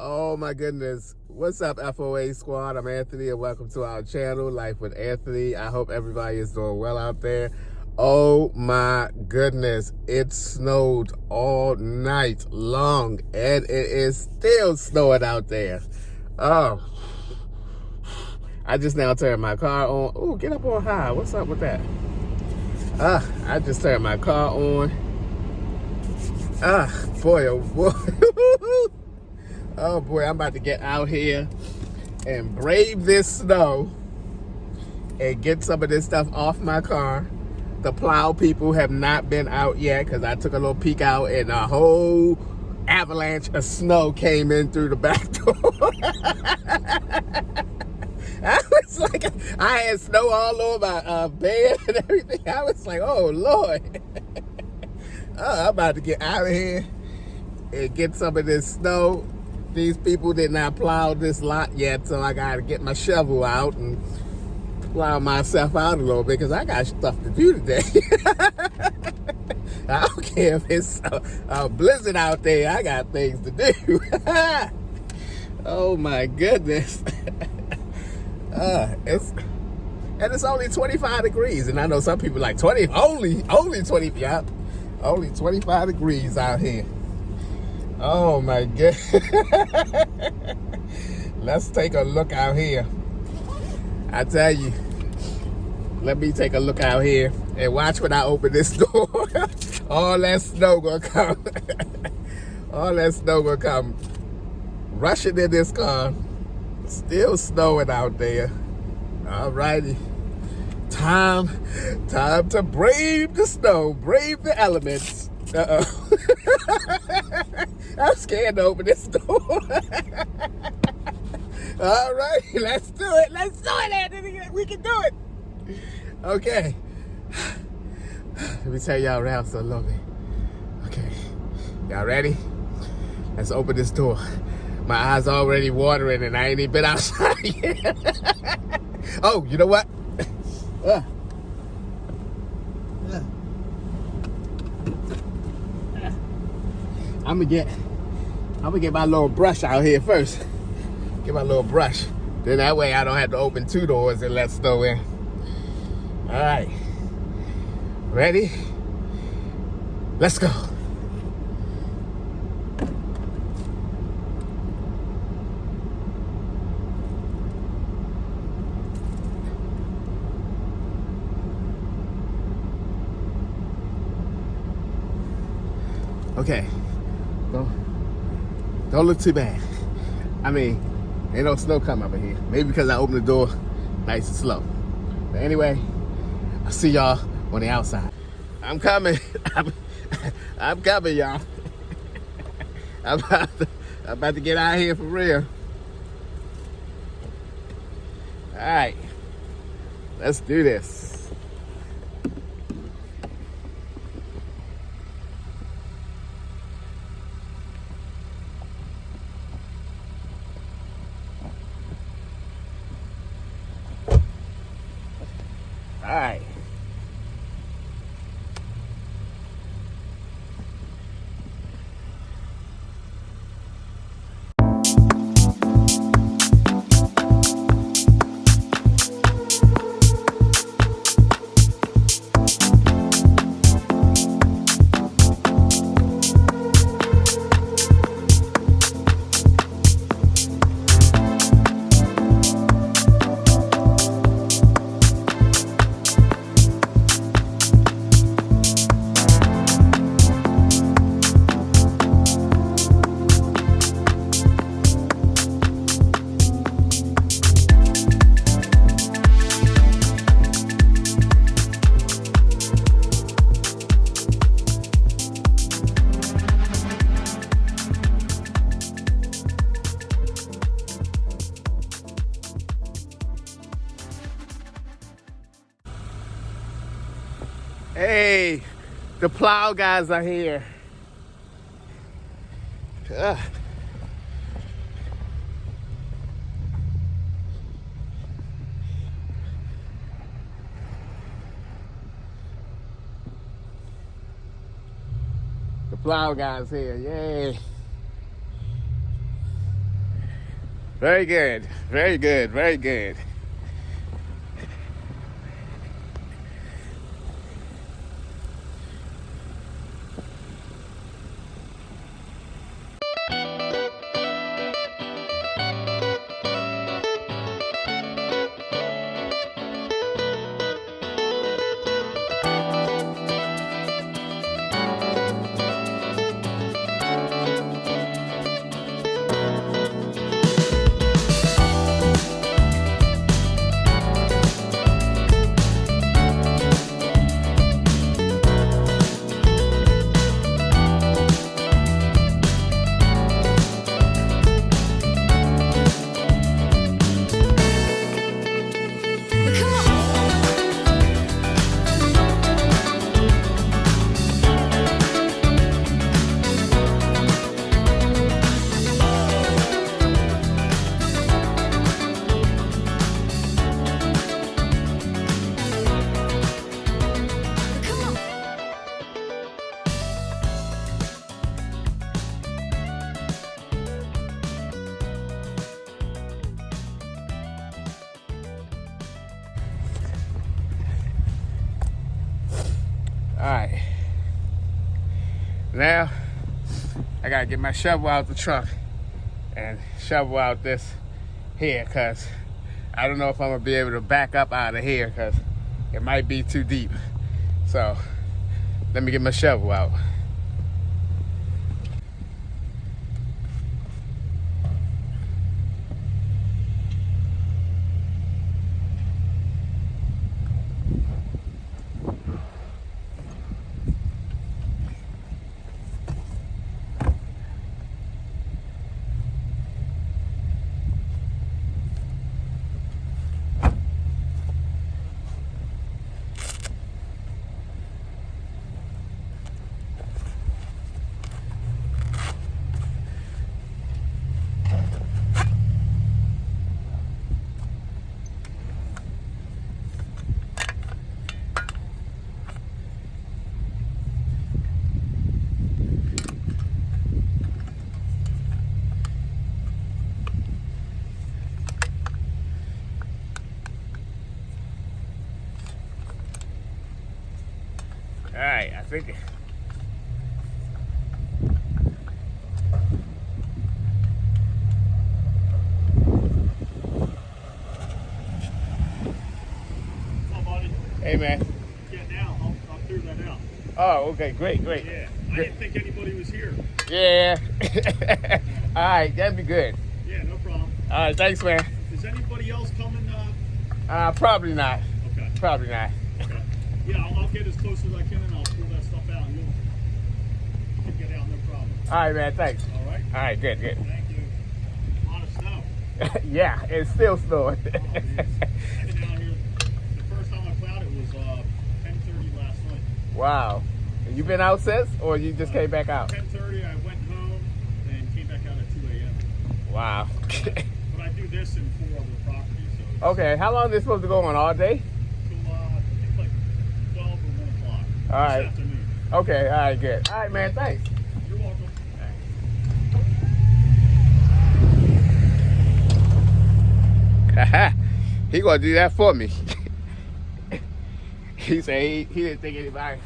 Oh my goodness. What's up, FOA Squad? I'm Anthony and welcome to our channel, Life with Anthony. I hope everybody is doing well out there. Oh my goodness. It snowed all night long and it is still snowing out there. Oh, I just now turned my car on. Oh, get up on high. What's up with that? I just turned my car on. Boy, oh boy. Oh boy, I'm about to get out here and brave this snow and get some of this stuff off my car. The plow people have not been out yet because I took a little peek out and a whole avalanche of snow came in through the back door. I was like, I had snow all over my bed and everything. I was like, oh Lord. I'm about to get out of here and get some of this snow. These people did not plow this lot yet, so I gotta get my shovel out and plow myself out a little bit because I got stuff to do today. I don't care if it's a blizzard out there, I got things to do. Oh my goodness. It's only 25 degrees, and I know some people like 20, only 20, yeah, only 25 degrees out here. Oh my god. Let's take a look out here. I tell you, let me take a look out here and watch when I open this door. All that snow gonna come. All that snow gonna come rushing in this car. Still snowing out there. All righty. Time to brave the snow, brave the elements. Uh-oh. I'm scared to open this door. All right, let's do it. Let's do it, Anthony. We can do it. Okay. Let me tell y'all around so lovely. Okay. Y'all ready? Let's open this door. My eyes already watering and I ain't even been outside yet. Oh, you know what? I'm gonna get my little brush out here first. Get my little brush. Then that way I don't have to open two doors and let snow in. All right. Ready? Let's go. Okay. Don't look too bad. I mean, ain't no snow coming up in here. Maybe because I opened the door nice and slow. But anyway, I'll see y'all on the outside. I'm coming. I'm coming, y'all. I'm about to get out of here for real. All right. Let's do this. All right. Hey, the plow guys are here. The plow guys here, yay. Very good. Very good. Very good. All right. Now, I gotta get my shovel out the truck and shovel out this here, cause I don't know if I'm gonna be able to back up out of here, cause it might be too deep. So, let me get my shovel out. All right, I think. Oh, buddy. Hey, man. Yeah, now I'll clear that out. Oh, okay, great, great. Yeah, I didn't think anybody was here. Yeah. All right, that'd be good. Yeah, no problem. All right, thanks, man. Is anybody else coming? Probably not. Okay. Probably not. Okay. Yeah, I'll get as close as I can and I'll pull that stuff out and you can get out, no problem. All right, man, thanks. All right? All right, good, good. Thank you. A lot of snow. Yeah, it's still snowing. Oh, it is. I've been down here. The first time I plowed it was 10:30 last night. Wow. You been out since, or you just came back out? 10:30, I went home and came back out at 2 a.m. Wow. But I do this in 4 other properties. So Okay, how long is this supposed to go on? All day? till I think like 12 or 1 o'clock All right. this afternoon. Okay, all right, good. All right, man, thanks. You're welcome. He gonna do that for me. He said he didn't think anybody.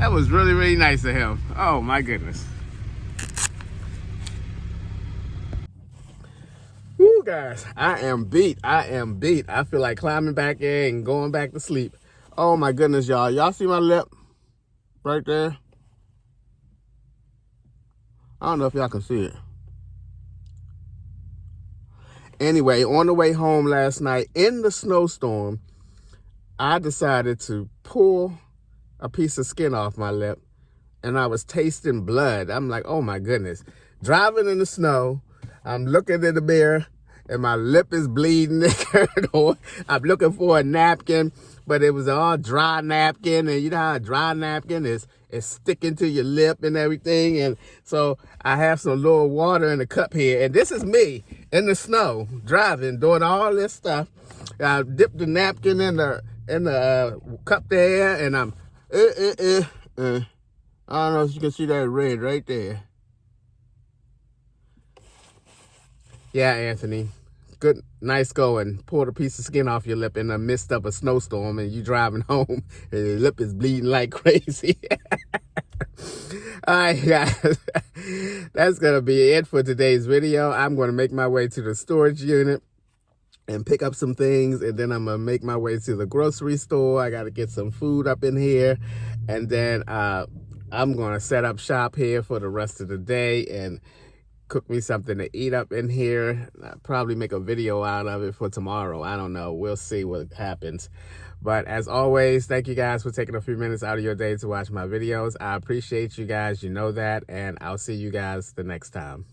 That was really, really nice of him. Oh my goodness. Woo, guys, I am beat. I am beat. I feel like climbing back in and going back to sleep. Oh my goodness, y'all. Y'all see my lip right there? I don't know if y'all can see it. Anyway, on the way home last night in the snowstorm, I decided to pull a piece of skin off my lip, and I was tasting blood. I'm like, oh my goodness. Driving in the snow, I'm looking in the mirror, and my lip is bleeding. I'm looking for a napkin, but it was all dry napkin, and you know how a dry napkin is sticking to your lip and everything. And so I have some little water in the cup here, and this is me in the snow driving, doing all this stuff. I dipped the napkin in the cup there, and I'm I don't know if you can see that red right there. Yeah, Anthony. Good, nice going. Pulled a piece of skin off your lip in the midst of a snowstorm, and you driving home, and your lip is bleeding like crazy. All right, guys. That's going to be it for today's video. I'm going to make my way to the storage unit and pick up some things, and then I'm going to make my way to the grocery store. I got to get some food up in here, and then I'm going to set up shop here for the rest of the day and cook me something to eat up in here. I'll probably make a video out of it for tomorrow. I don't know. We'll see what happens. But as always, thank you guys for taking a few minutes out of your day to watch my videos. I appreciate you guys. You know that. And I'll see you guys the next time.